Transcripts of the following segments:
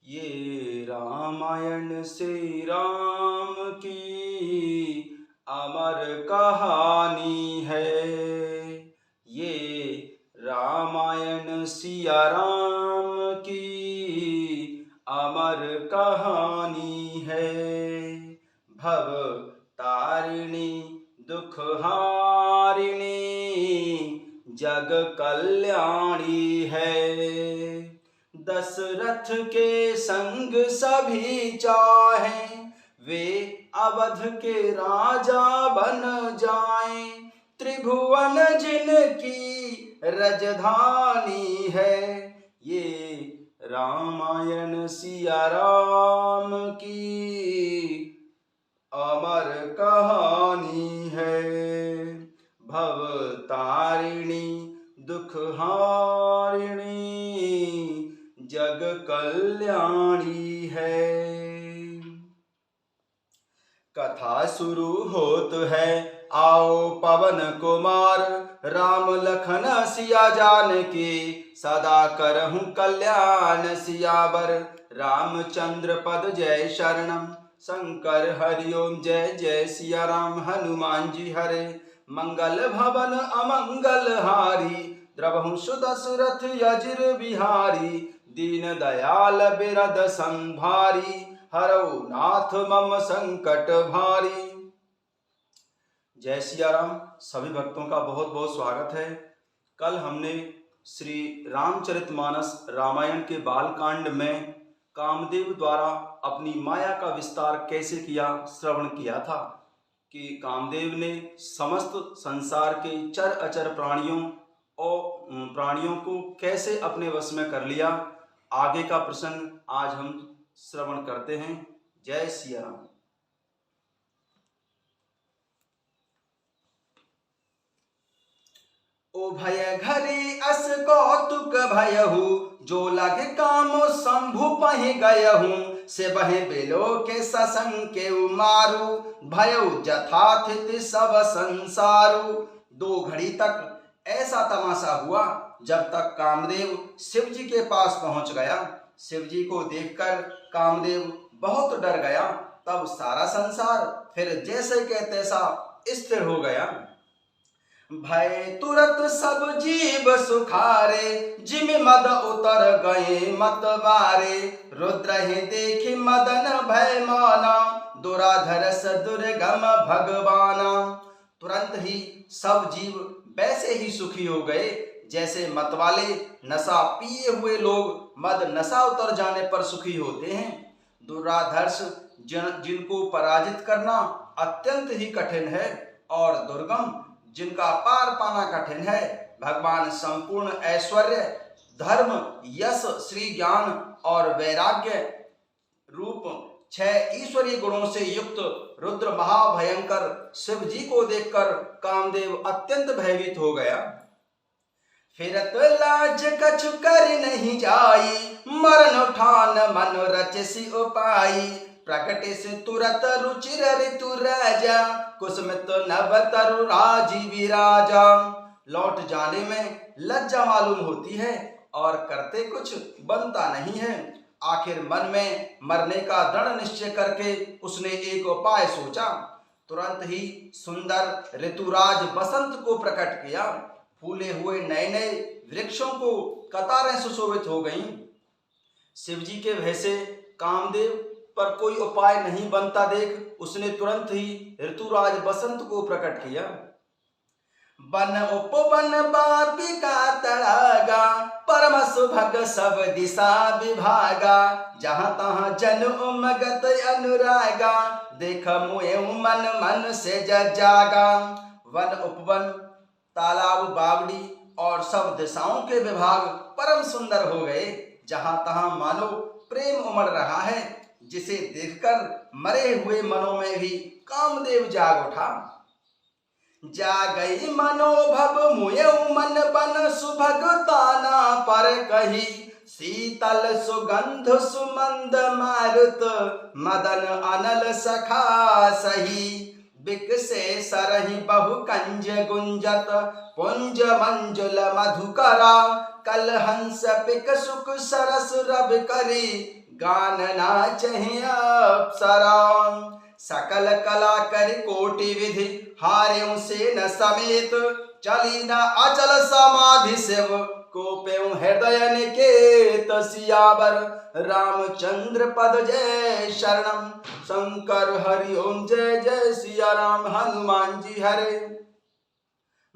ये रामायण श्री राम की अमर कहानी है। ये रामायण सिया राम की अमर कहानी है। भव तारिणी दुख हारिणी जग कल्याणी है। दशरथ के संग सभी चाहें वे अवध के राजा बन जाएं। त्रिभुवन जिनकी राजधानी है। ये रामायण सिया राम की अमर कहानी है। भव तारिणी दुख हारिणी जग कल्याणी है। कथा शुरू होत है, आओ पवन कुमार। राम लखन सिया जानकी सदा करहूं कल्याण सियावर। रामचंद्र पद जय शरणम शंकर हरिओम जय जय सिया राम। हनुमान जी हरे मंगल भवन अमंगल हारी। द्रवहु सुदशरथ यजिर बिहारी। दीन दयाल बिरद संभारी। हरौ नाथ मम संकट भारी। जय सिया राम। सभी भक्तों का बहुत बहुत स्वागत है। कल हमने श्री रामचरितमानस रामायण के बालकांड में कामदेव द्वारा अपनी माया का विस्तार कैसे किया श्रवण किया था कि कामदेव ने समस्त संसार के चर अचर प्राणियों को कैसे अपने वश में कर लिया। आगे का प्रसंग आज हम श्रवण करते हैं। जय सिया राम। ओ भय घरी अस कौतुक भयहु। जो लगे काम शंभु पहि गयहु। से बहे बेलो के ससंग के मारू। भयउ जथाथित सब संसारू। 2 घड़ी तक ऐसा तमाशा हुआ जब तक कामदेव शिव जी के पास पहुंच गया। शिव जी को देखकर कामदेव बहुत डर गया। तब सारा संसार फिर जैसे के तैसा स्थिर हो गया। भय तुरत सब जीव सुखारे। जिम मद उतर गए मतवारे। रुद्र ही देखी मदन भय माना। दुराधरस दुर्गम भगवाना। तुरंत ही सब जीव वैसे ही सुखी हो गए जैसे मतवाले नशा पिए हुए लोग मद नशा उतर जाने पर सुखी होते हैं। दुराधर्ष जिनको पराजित करना अत्यंत ही कठिन है और दुर्गम जिनका पार पाना कठिन है। भगवान संपूर्ण ऐश्वर्य धर्म यश श्री ज्ञान और वैराग्य रूप 6 ईश्वरीय गुणों से युक्त रुद्र महाभयंकर शिव जी को देखकर कामदेव अत्यंत भयभीत हो गया। फिरत लाज कछु कर नहीं जाई। मरण उठान मन रचसी उपाई। प्रकट से तुरत रुचिर ऋतु राजा। कुसुमित नभ तरु राजीव राजा। लौट जाने में लज्जा मालूम होती है और करते कुछ बनता नहीं है। आखिर मन में मरने का दृढ़ निश्चय करके उसने एक उपाय सोचा। तुरंत ही सुंदर ऋतुराज बसंत को प्रकट किया। फूले हुए नए नए वृक्षों को कतारें सुशोभित हो गईं। शिवजी के भय से कामदेव पर कोई उपाय नहीं बनता देख उसने तुरंत ही ऋतुराज बसंत को प्रकट किया। बन उपवन बापिका तड़ागा। परम सुभग सब दिशा विभागा। जहाँ तहाँ जन उमगत अनुरागा। देख मुए मन मन से जागा। वन उपवन तालाब बावड़ी और सब दिशाओं के विभाग परम सुंदर हो गए। जहाँ तहाँ मानो प्रेम उमड़ रहा है जिसे देखकर मरे हुए मनों में भी कामदेव जाग उठा। जा गई मनोभव मुयउ मन बन सुभग ताना पर कही। शीतल सुगंध सुमंद मारुत मदन अनल सखा सही। बिकसे सरहि बहु कंज गुंजत पुंज मंजुल मधुकरा। कल हंस पिक सुख सरस रब करी गान नाचहि अप्सरा। सकल कला कर कोटि विधि हार्यों सेन समेत, चली न अचल समाधि शिव कोप्यों हृदय निकेत। सियावर रामचंद्र पद जय शरणम, शंकर हरि ओम जय जय सिया राम हनुमान जी हरे।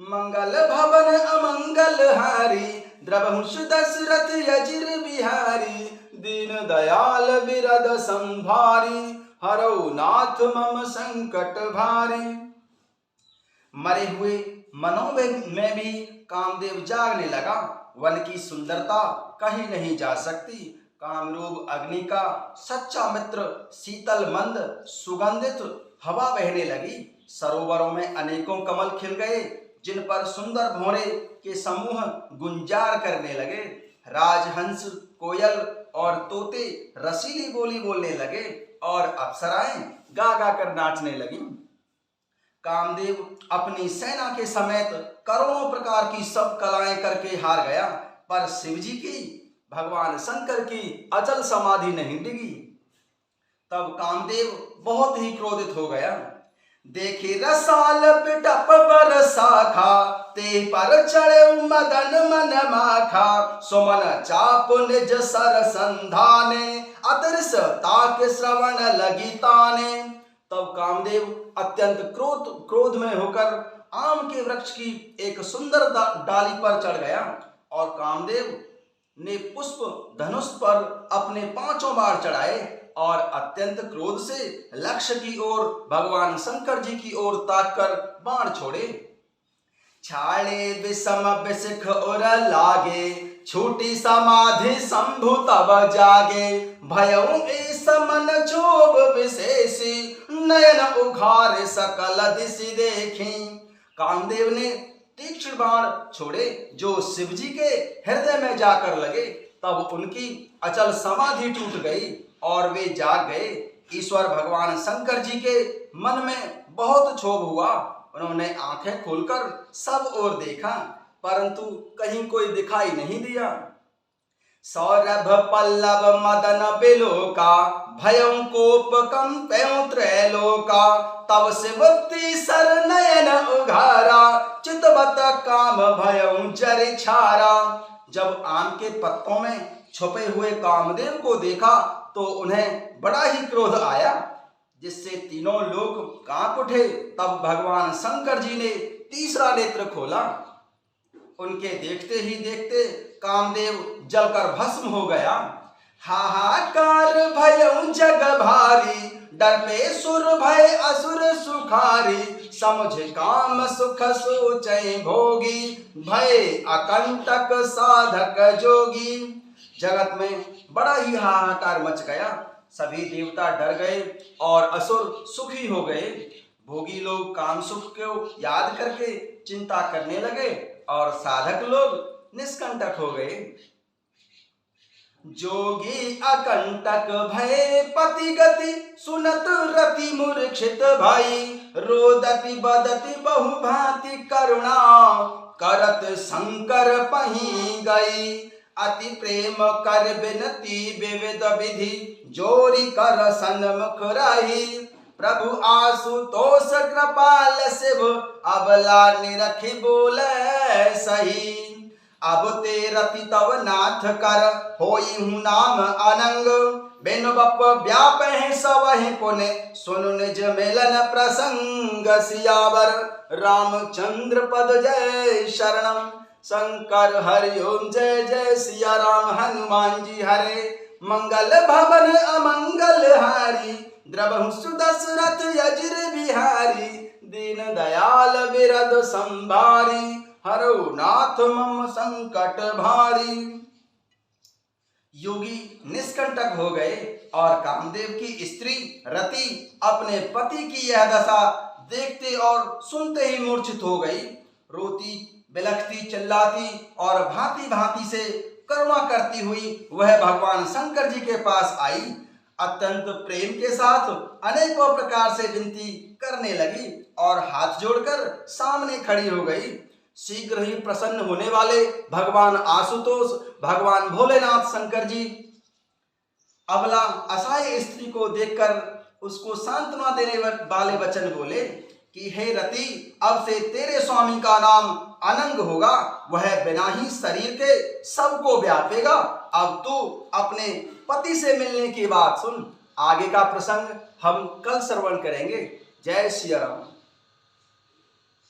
मंगल भवन अमंगल हारी, द्रवहुष दशरथ यजिर बिहारी। दीन दयाल बिरद संभारी, हरौ नाथ मम संकट भारी। मरे हुए मनों में भी कामदेव जागने लगा। वन की सुंदरता कहीं नहीं जा सकती। कामरूप अग्नि का सच्चा मित्र शीतल मंद सुगंधित हवा बहने लगी। सरोवरों में अनेकों कमल खिल गए, जिन पर सुंदर भौरे के समूह गुंजार करने लगे। राजहंस, कोयल और तोते रसीली बोली बोलने लगे और अप्सराएं गा गा कर नाचने लगी। कामदेव अपनी सेना के समेत करोड़ों प्रकार की सब कलाएं करके हार गया, पर शिवजी की, भगवान शंकर की अचल समाधि नहीं डिगी। तब कामदेव बहुत ही क्रोधित हो गया। देखी रसाल पिटप पर शाखा, ते पर चढ़े मदन मन माखा। सुमन चाप निज सर संधाने, अतरिस ताक श्रवण लगी ताने। तब कामदेव अत्यंत क्रोध में होकर आम के वृक्ष की एक सुंदर डाली पर चढ़ गया और कामदेव ने पुष्प धनुष पर अपने 5 बाण चढ़ाए और अत्यंत क्रोध से लक्ष्य की ओर, भगवान शंकर जी की ओर ताककर बाण छोड़े। छाड़े विषम विशिख उर लागे, छूटी समाधि शंभु तब जागे। भयउ ऐस मन क्षोभ विशेषी, नयन उघारे सकल दिशि देखी। कामदेव ने तीक्ष्ण बाण छोड़े जो शिवजी के हृदय में जाकर लगे। तब उनकी अचल समाधि टूट गई और वे जाग गए। ईश्वर भगवान शंकर जी के मन में बहुत क्षोभ हुआ। उन्होंने आंखें खोलकर सब ओर देखा, परंतु कहीं कोई दिखाई नहीं दिया। सौरभ पल्लव मदन बिलोका, भयं कोप कंप्यों त्रैलोका। तब शिवती सर नयन उघारा, चितवत काम भयं जरि छारा। जब आम के पत्तों में छुपे हुए कामदेव को देखा तो उन्हें बड़ा ही क्रोध आया, जिससे तीनों लोग कांप उठे। तब भगवान शंकर जी ने तीसरा नेत्र खोला। उनके देखते ही देखते कामदेव जलकर भस्म हो गया। हाहाकार भयउ जग भारी, डर पे सुर भय असुर सुखारी। समुझ काम सुख सोचै भोगी, भय अकंटक साधक जोगी। जगत में बड़ा ही हाहाकार मच गया। सभी देवता डर गए और असुर सुखी हो गए। भोगी लोग काम सुख को याद करके चिंता करने लगे और साधक लोग निष्कंटक हो गए। जोगी अकंटक भय पति गति, सुनत रति मूर्छित भाई। रोदति बदति बहु भांति करुणा, करत शंकर पही गई। अति प्रेम कर बिनती विविध विधि, जोरी कर सन्मुख रही। प्रभु आशुतोष कृपाल शिव, अबला निरखी बोले सही। अब ते रति तव नाथ कर, होई हूँ नाम अनंग। बिनु बप व्याप है सवहि पुने, सुनु निज मिलन प्रसंग। सियावर रामचंद्र पद जय शरणम, शंकर हरि ओम जय जय सिया राम हनुमान जी हरे। मंगल भवन अमंगल हारी, द्रवहुषु दशरथ यजिर बिहारी। दीन दयाल बिरद संभारी, हरौ नाथ मम संकट भारी। योगी निष्कंटक हो गए और कामदेव की स्त्री रति अपने पति की यह दशा देखते और सुनते ही मूर्छित हो गई। रोती बिलखती चिल्लाती और भांति भांति से करुणा करती हुई वह भगवान शंकर जी के पास आई। अत्यंत प्रेम के साथ अनेकों प्रकार से विनती करने लगी और हाथ जोड़कर सामने खड़ी हो गई। शीघ्र ही प्रसन्न होने वाले भगवान आशुतोष, भगवान भोलेनाथ शंकर जी अबला असहाय स्त्री को देखकर उसको सांत्वना देने वाले वचन बोले कि हे रति, अब से तेरे स्वामी का नाम अनंग होगा, वह बिना ही शरीर के सबको व्यापेगा। अब तू अपने पति से मिलने की बात सुन। आगे का प्रसंग हम कल श्रवण करेंगे। जय सिया राम।